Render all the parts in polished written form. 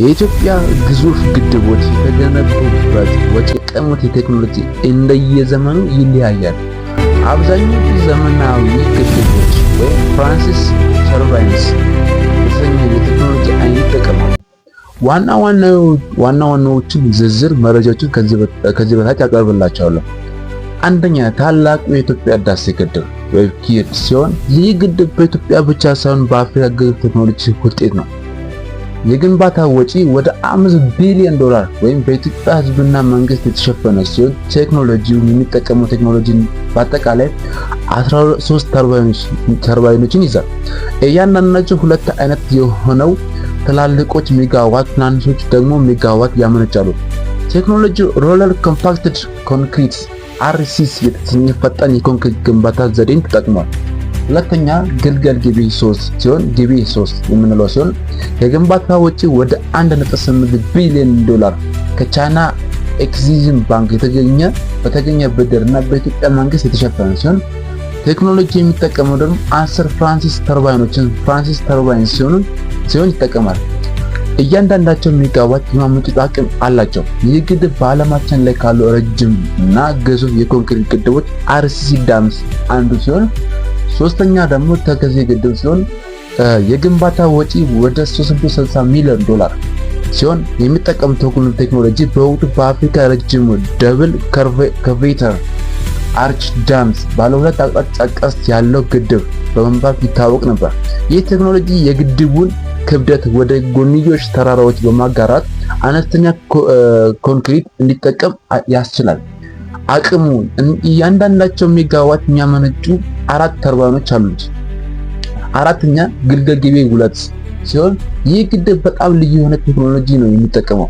የኢትዮጵያ ግዙፍ ግድቦች የተገነቡበት ወጪ የቀሙት ቴክኖሎጂ እንደየዘመኑ ይለያያል። አብዛኞቹ ዘመናዊ ግድቦች ወይም ፍራንሲስ ተርባይንስ የተሰኘ የቴክኖሎጂ አይነት ይጠቀማሉ። ዋና ዋናዎችን ዝርዝር መረጃዎችን ከዚህ በታች አቀርብላችኋለሁ። አንደኛ፣ ታላቁ የኢትዮጵያ ህዳሴ ግድብ ወይም ኪድ ሲሆን ይህ ግድብ በኢትዮጵያ ብቻ ሳይሆን በአፍሪካ ግዙፍ ቴክኖሎጂ ውጤት ነው። የግንባታ ወጪ ወደ $5 ቢሊዮን ወይም በኢትዮጵያ ህዝብና መንግስት የተሸፈነ ሲሆን ቴክኖሎጂው የሚጠቀመው ቴክኖሎጂ በአጠቃላይ 13 ተርባይኖችን ይዛል። እያንዳንዳቸው ሁለት አይነት የሆነው ትላልቆች ሜጋዋት፣ ትናንሾች ደግሞ ሜጋዋት ያመነጫሉ። ቴክኖሎጂው ሮለር ኮምፓክትድ ኮንክሪት RCC የተሰኘ ፈጣን የኮንክሪት ግንባታ ዘዴን ተጠቅሟል። ሁለተኛ ግልገል ጊቤ 3 ሲሆን ጊቤ 3 የምንለው ሲሆን የግንባታ ወጪ ወደ $1.8 ቢሊዮን ከቻይና ኤግዚም ባንክ በተገኘ ብድር እና በኢትዮጵያ መንግስት የተሸፈነ ሲሆን ቴክኖሎጂ የሚጠቀመው ደግሞ 10 ፍራንሲስ ተርባይንስ ሲሆን ይጠቀማል። እያንዳንዳቸው ሜጋዋት የማመንጨት አቅም አላቸው። ይህ ግድብ በዓለማችን ላይ ካሉ ረጅም እና ግዙፍ የኮንክሪት ግድቦች RCC ዳምስ አንዱ ሲሆን ሶስተኛ ደግሞ ተከዜ ግድብ ሲሆን የግንባታ ወጪ ወደ $360 ሚሊዮን ሲሆን የሚጠቀመው ቴክኖሎጂ በወቅቱ በአፍሪካ ረጅሙ ደብል ከርቬተር አርች ዳምስ ባለ ሁለት አቅጣጫ ቀስት ያለው ግድብ በመባል ይታወቅ ነበር። ይህ ቴክኖሎጂ የግድቡን ክብደት ወደ ጎንዮሽ ተራራዎች በማጋራት አነስተኛ ኮንክሪት እንዲጠቀም ያስችላል። አቅሙ እያንዳንዳቸው ሜጋዋት የሚያመነጩ 4 ተርባይኖች አሉት። አራተኛ ግልገል ጊቤ 2 ሲሆን ይህ ግድብ በጣም ልዩ የሆነ ቴክኖሎጂ ነው የሚጠቀመው።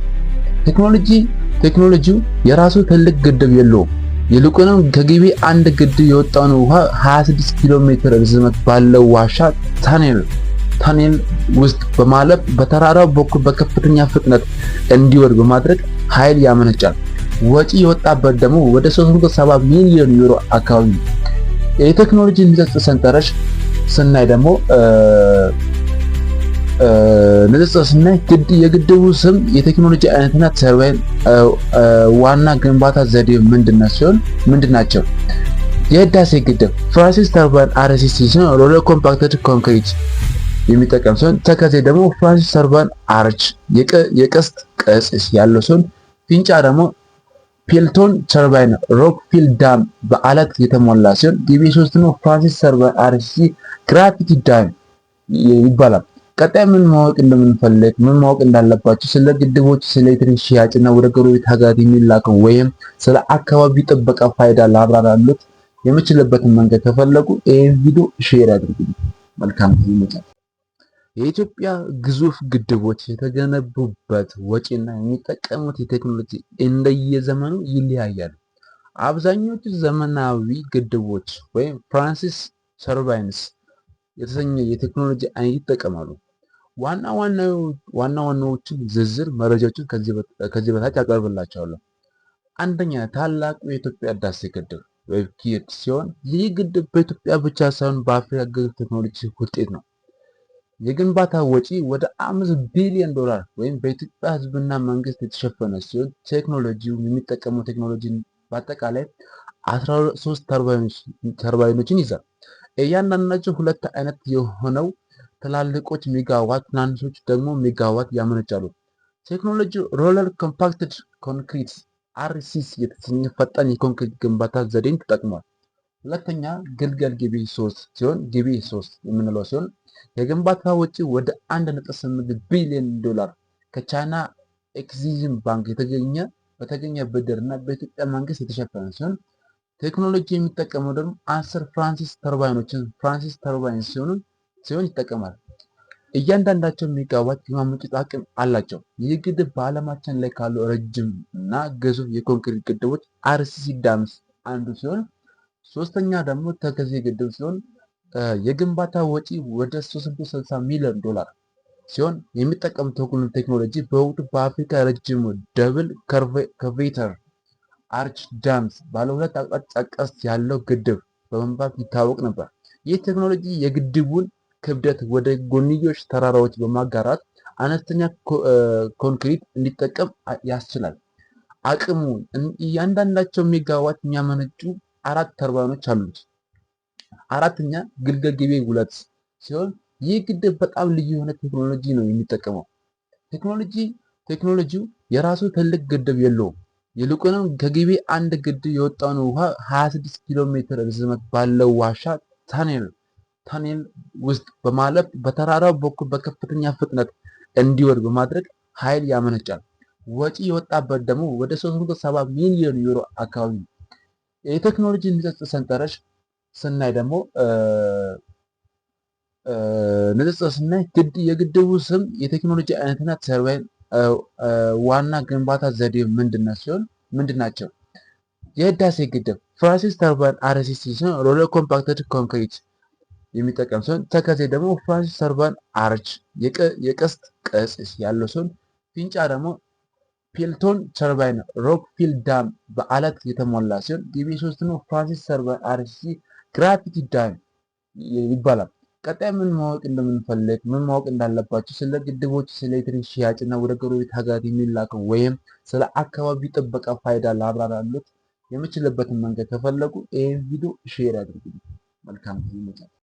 ቴክኖሎጂው የራሱ ትልቅ ግድብ የለውም። ይልቁንም ከጊቤ አንድ ግድብ የወጣውን ውሃ 26 ኪሎ ሜትር ርዝመት ባለው ዋሻ ታኔል ውስጥ በማለፍ በተራራው በኩል በከፍተኛ ፍጥነት እንዲወርድ በማድረግ ኃይል ያመነጫል። ወጪ የወጣበት ደግሞ ወደ $370 ሚሊዮን አካባቢ ነው። የቴክኖሎጂ ንጽጽር ሰንጠረዥ ስናይ ደግሞ የግድቡ ስም፣ የቴክኖሎጂ አይነትና ተርባይን ዋና ግንባታ ዘዴ ምንድናቸው? የህዳሴ ግድብ ፍራንሲስ ተርባይን RCC ሲሆን ሮለር ኮምፓክትድ ኮንክሪት የሚጠቀም ሲሆን ተከዜ ደግሞ ፍራንሲስ ተርባይን አርች የቀስት ቅርጽ ያለው ሲሆን ፊንጫ ደግሞ ፒልቶን ተርባይን ሮክፊል ዳም በአለት የተሞላ ሲሆን ጊቤ 3 ነው ፍራንሲስ ተርባይን RCC ግራቪቲ ዳም ይባላል። ቀጣይ ምን ማወቅ እንዳለባችሁ ስለ ግድቦች፣ ስለ ኤሌክትሪክ ሽያጭና ወደ ጎረቤት ሀገራት የሚላከው ወይም ስለ አካባቢ ጥበቃ ፋይዳ ላብራራሎት የምችልበትን መንገድ ከፈለጉ ይህን ቪዲዮ ሼር አድርጉልኝ። መልካም ጊዜ ይመጣል። የኢትዮጵያ ግዙፍ ግድቦች የተገነቡበት ወጪና የሚጠቀሙት ቴክኖሎጂ እንደየዘመኑ ይለያያል። አብዛኞቹ ዘመናዊ ግድቦች ወይም ፍራንሲስ ተርባይንስ የተሰኘ የቴክኖሎጂ አይነት ይጠቀማሉ። ዋና ዋናዎችን ዝርዝር መረጃዎችን ከዚህ በታች አቀርብላችኋለሁ። አንደኛ፣ ታላቁ የኢትዮጵያ ህዳሴ ግድብ ወይም ኪድ ሲሆን ይህ ግድብ በኢትዮጵያ ብቻ ሳይሆን በአፍሪካ ግዙፍ ቴክኖሎጂ ውጤት ነው። የግንባታ ወጪ ወደ $5 ቢሊዮን ወይም በኢትዮጵያ ህዝብና መንግስት የተሸፈነ ሲሆን ቴክኖሎጂው የሚጠቀመው ቴክኖሎጂ በአጠቃላይ 13 ተርባይኖችን ይዛል። እያንዳንዳቸው ሁለት አይነት የሆነው ትላልቆች ሜጋዋት፣ ትናንሾች ደግሞ ሜጋዋት ያመነጫሉ። ቴክኖሎጂው ሮለር ኮምፓክትድ ኮንክሪት RCC የተሰኘ ፈጣን የኮንክሪት ግንባታ ዘዴን ተጠቅሟል። ሁለተኛ ግልገል ጊቤ 3 ሲሆን ጊቤ 3 የምንለው ሲሆን የግንባታ ወጪ ወደ $1.8 ቢሊዮን ከቻይና ኤግዚም ባንክ በተገኘ ብድር እና በኢትዮጵያ መንግስት የተሸፈነ ሲሆን ቴክኖሎጂ የሚጠቀመው ደግሞ 10 ፍራንሲስ ተርባይንስ ሲሆን ይጠቀማል። እያንዳንዳቸው ሜጋዋት የማመንጨት አቅም አላቸው። ይህ ግድብ በዓለማችን ላይ ካሉ ረጅም እና ግዙፍ የኮንክሪት ግድቦች RCC ዳምስ አንዱ ሲሆን ሶስተኛ ደግሞ ተከዜ ግድብ ሲሆን የግንባታ ወጪ ወደ $360 ሚሊዮን ሲሆን የሚጠቀመው ቴክኖሎጂ በወቅቱ በአፍሪካ ረጅሙ ደብል ከርቬተር አርች ዳምስ ባለ ሁለት አቅጣጫ ቀስት ያለው ግድብ በመባል ይታወቅ ነበር። ይህ ቴክኖሎጂ የግድቡን ክብደት ወደ ጎንዮሽ ተራራዎች በማጋራት አነስተኛ ኮንክሪት እንዲጠቀም ያስችላል። አቅሙ እያንዳንዳቸው ሜጋዋት የሚያመነጩ 4 ተርባይኖች አሉት። አራተኛ ግልገል ጊቤ 2 ሲሆን ይህ ግድብ በጣም ልዩ የሆነ ቴክኖሎጂ ነው የሚጠቀመው። ቴክኖሎጂው የራሱ ትልቅ ግድብ የለውም። ይልቁንም ከጊቤ አንድ ግድብ የወጣውን ውሃ 26 ኪሎ ሜትር ርዝመት ባለው ዋሻ ታኔል ውስጥ በማለፍ በተራራው በኩል በከፍተኛ ፍጥነት እንዲወርድ በማድረግ ኃይል ያመነጫል። ወጪ የወጣበት ደግሞ ወደ 370 ሚሊዮን ዩሮ አካባቢ ነው። የቴክኖሎጂ ንጽጽር ሰንጠረዥ ስናይ ደግሞ የግድቡ ስም፣ የቴክኖሎጂ አይነትና ተርባይን ዋና ግንባታ ዘዴ ምንድን ናቸው? የህዳሴ ግድብ ፍራንሲስ ተርባይን አርሲሲ ሲሆን ሮለር ኮምፓክትድ ኮንክሪት የሚጠቀም ሲሆን ተከዜ ደግሞ ፍራንሲስ ተርባይን አርች የቀስት ቅርጽ ያለው ሲሆን ፊንጫ ደግሞ ፒልቶን ተርባይን ሮክ ፊል ዳም በአለት የተሞላ ሲሆን ጊቤ 3 ነው ፍራንሲስ ተርባይን አርሲሲ ግራቪቲ ዳም ይባላል። ቀጣይ ምን ማወቅ እንደምንፈልግ ምን ማወቅ እንዳለባቸው ስለ ግድቦች፣ ስለ ኤሌክትሪክ ሽያጭ እና ወደ ጎረቤት ሀገራት የሚላከው ወይም ስለ አካባቢ ጥበቃ ፋይዳ ላብራራሎት የምችልበትን መንገድ ከፈለጉ ይህን ቪዲዮ ሼር ያድርጉልኝ። መልካም ጊዜ።